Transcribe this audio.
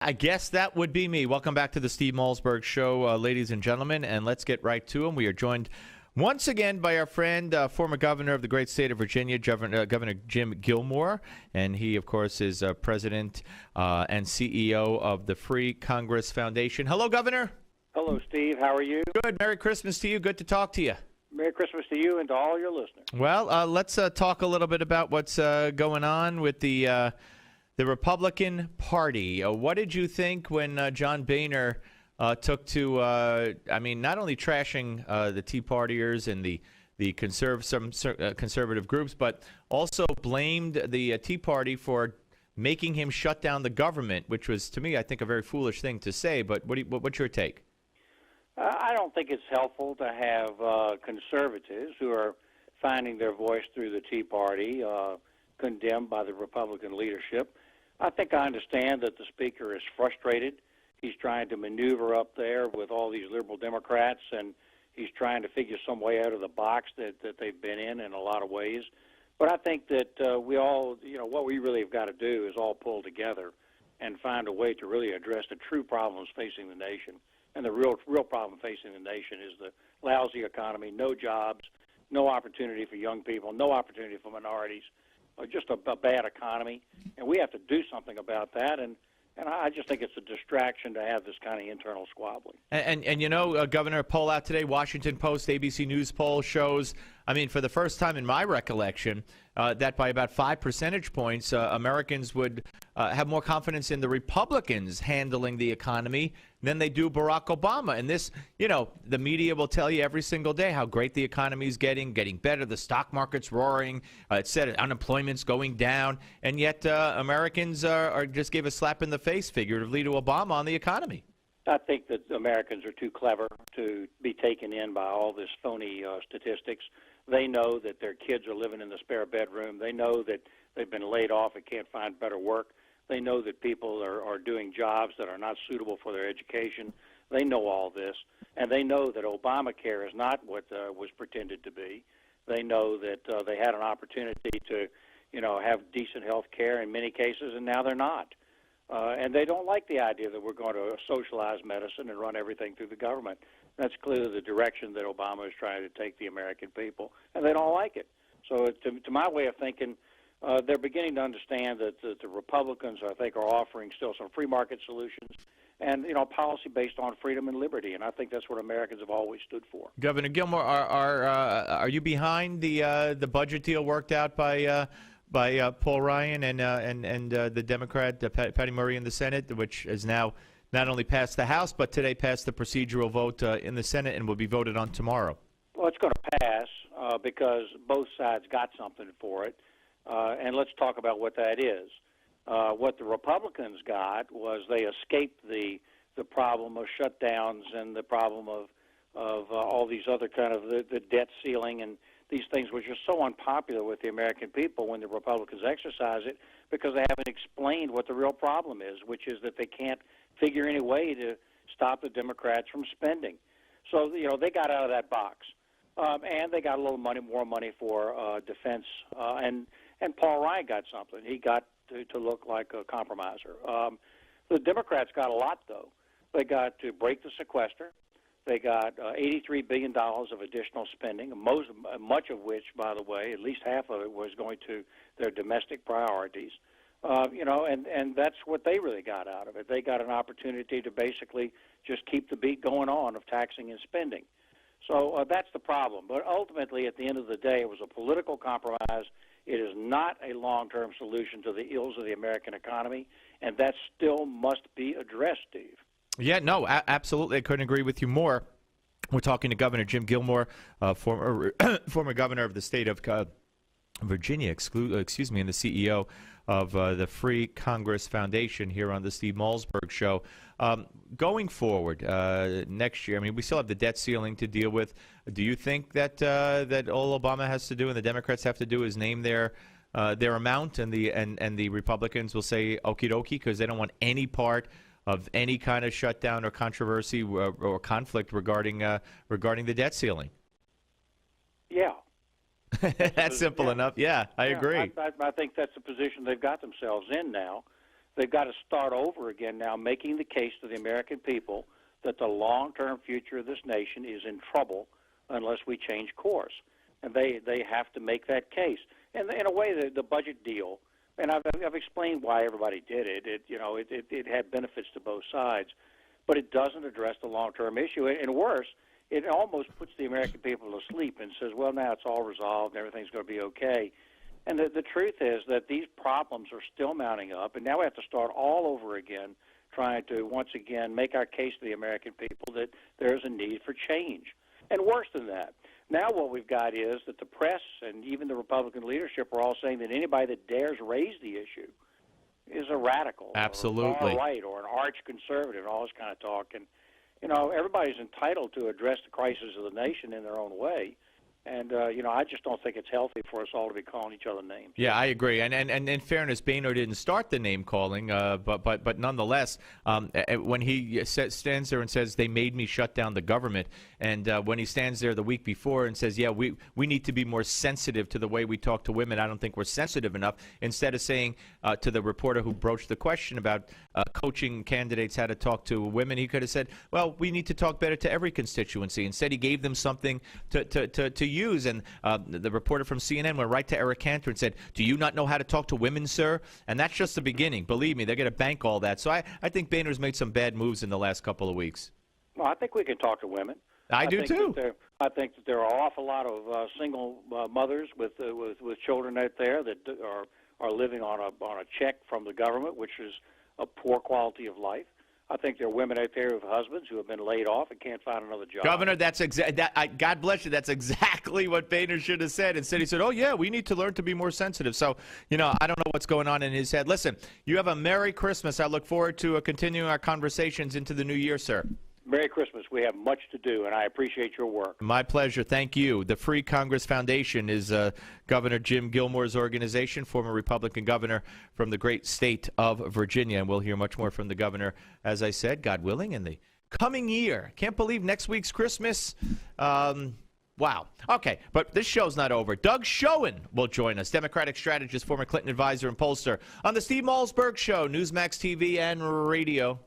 I guess that would be me. Welcome back to the Steve Malzberg Show, ladies and gentlemen, and let's get right to them. We are joined once again by our friend, former governor of the great state of Virginia, Governor Jim Gilmore, and he, of course, is president and CEO of the Free Congress Foundation. Hello, Governor. Hello, Steve. How are you? Good. Merry Christmas to you. Good to talk to you. Merry Christmas to you and to all your listeners. Well, let's talk a little bit about what's going on with the Republican Party. What did you think when John Boehner took to, not only trashing the Tea Partiers and the conservative groups, but also blamed the Tea Party for making him shut down the government, which was, to me, I think, a very foolish thing to say. But what's your take? I don't think it's helpful to have conservatives who are finding their voice through the Tea Party condemned by the Republican leadership. I think I understand that the speaker is frustrated. He's trying to maneuver up there with all these liberal Democrats, and he's trying to figure some way out of the box that they've been in a lot of ways. But I think that we all, what we really have got to do is all pull together and find a way to really address the true problems facing the nation. And the real problem facing the nation is the lousy economy, no jobs, no opportunity for young people, no opportunity for minorities, just a bad economy. And we have to do something about that. And I just think it's a distraction to have this kind of internal squabbling. And Governor, a poll out today, Washington Post, ABC News poll shows, for the first time in my recollection, that by about 5 percentage points, Americans would have more confidence in the Republicans handling the economy than they do Barack Obama. And this, the media will tell you every single day how great the economy is getting better, the stock market's roaring, it said unemployment's going down, and yet Americans are just gave a slap in the face, figuratively, to Obama on the economy. I think that Americans are too clever to be taken in by all this phony statistics. They know that their kids are living in the spare bedroom. They know that they've been laid off and can't find better work. They know that people are doing jobs that are not suitable for their education. They know all this, and they know that Obamacare is not what was pretended to be. They know that they had an opportunity to, have decent health care in many cases, and now they're not. And they don't like the idea that we're going to socialize medicine and run everything through the government. That's clearly the direction that Obama is trying to take the American people, and they don't like it. So to my way of thinking, they're beginning to understand that the Republicans, I think, are offering still some free market solutions and, policy based on freedom and liberty. And I think that's what Americans have always stood for. Governor Gilmore, are you behind the budget deal worked out by Paul Ryan and the Democrat Patty Murray in the Senate, which has now not only passed the House, but today passed the procedural vote in the Senate and will be voted on tomorrow? Well, it's going to pass because both sides got something for it. And let's talk about what that is. What the Republicans got was they escaped the problem of shutdowns and the problem of all these other kind of the debt ceiling and these things which are so unpopular with the American people when the Republicans exercise it because they haven't explained what the real problem is, which is that they can't figure any way to stop the Democrats from spending. So, they got out of that box. And they got a little more money for defense. And Paul Ryan got something. He got to look like a compromiser. The Democrats got a lot, though. They got to break the sequester. They got $83 billion of additional spending, much of which, by the way, at least half of it was going to their domestic priorities. And that's what they really got out of it. They got an opportunity to basically just keep the beat going on of taxing and spending. So that's the problem. But ultimately, at the end of the day, it was a political compromise. It is not a long-term solution to the ills of the American economy, and that still must be addressed, Steve. Yeah, no, absolutely. I couldn't agree with you more. We're talking to Governor Jim Gilmore, former governor of the state of Virginia, and the CEO of the Free Congress Foundation here on the Steve Malzberg Show. Going forward next year, we still have the debt ceiling to deal with. Do you think that that all Obama has to do and the Democrats have to do is name their amount, and the Republicans will say okie dokie because they don't want any part of any kind of shutdown or controversy or conflict regarding the debt ceiling? Yeah. That's simple enough. Yeah, I agree. I think that's the position they've got themselves in now. They've got to start over again now, making the case to the American people that the long-term future of this nation is in trouble unless we change course. And they have to make that case. And in a way, the budget deal, and I've explained why everybody did it. It had benefits to both sides, but it doesn't address the long-term issue. And worse, it almost puts the American people to sleep and says, well, now it's all resolved and everything's going to be okay. And the truth is that these problems are still mounting up, and now we have to start all over again, trying to once again make our case to the American people that there's a need for change. And worse than that, now what we've got is that the press and even the Republican leadership are all saying that anybody that dares raise the issue is a radical, absolutely, or far right, or an arch conservative, and all this kind of talk. And everybody's entitled to address the crisis of the nation in their own way. And, I just don't think it's healthy for us all to be calling each other names. Yeah, I agree. And in fairness, Boehner didn't start the name calling, but nonetheless, when he stands there and says, they made me shut down the government, and when he stands there the week before and says, yeah, we need to be more sensitive to the way we talk to women, I don't think we're sensitive enough, instead of saying to the reporter who broached the question about coaching candidates how to talk to women, he could have said, well, we need to talk better to every constituency. Instead, he gave them something to use. And the reporter from CNN went right to Eric Cantor and said, do you not know how to talk to women, sir? And that's just the beginning. Believe me, they're going to bank all that. So I think Boehner's made some bad moves in the last couple of weeks. Well, I think we can talk to women. I do too. I think that there are an awful lot of single mothers with children out there that are living on a check from the government, which is a poor quality of life. I think there are women out there with husbands who have been laid off and can't find another job. Governor, God bless you. That's exactly what Boehner should have said. Instead, he said, oh, yeah, we need to learn to be more sensitive. So, I don't know what's going on in his head. Listen, you have a Merry Christmas. I look forward to continuing our conversations into the new year, sir. Merry Christmas. We have much to do, and I appreciate your work. My pleasure. Thank you. The Free Congress Foundation is Governor Jim Gilmore's organization, former Republican governor from the great state of Virginia. And we'll hear much more from the governor, as I said, God willing, in the coming year. Can't believe next week's Christmas. Wow. Okay, but this show's not over. Doug Schoen will join us, Democratic strategist, former Clinton advisor and pollster, on the Steve Malzberg Show, Newsmax TV and radio.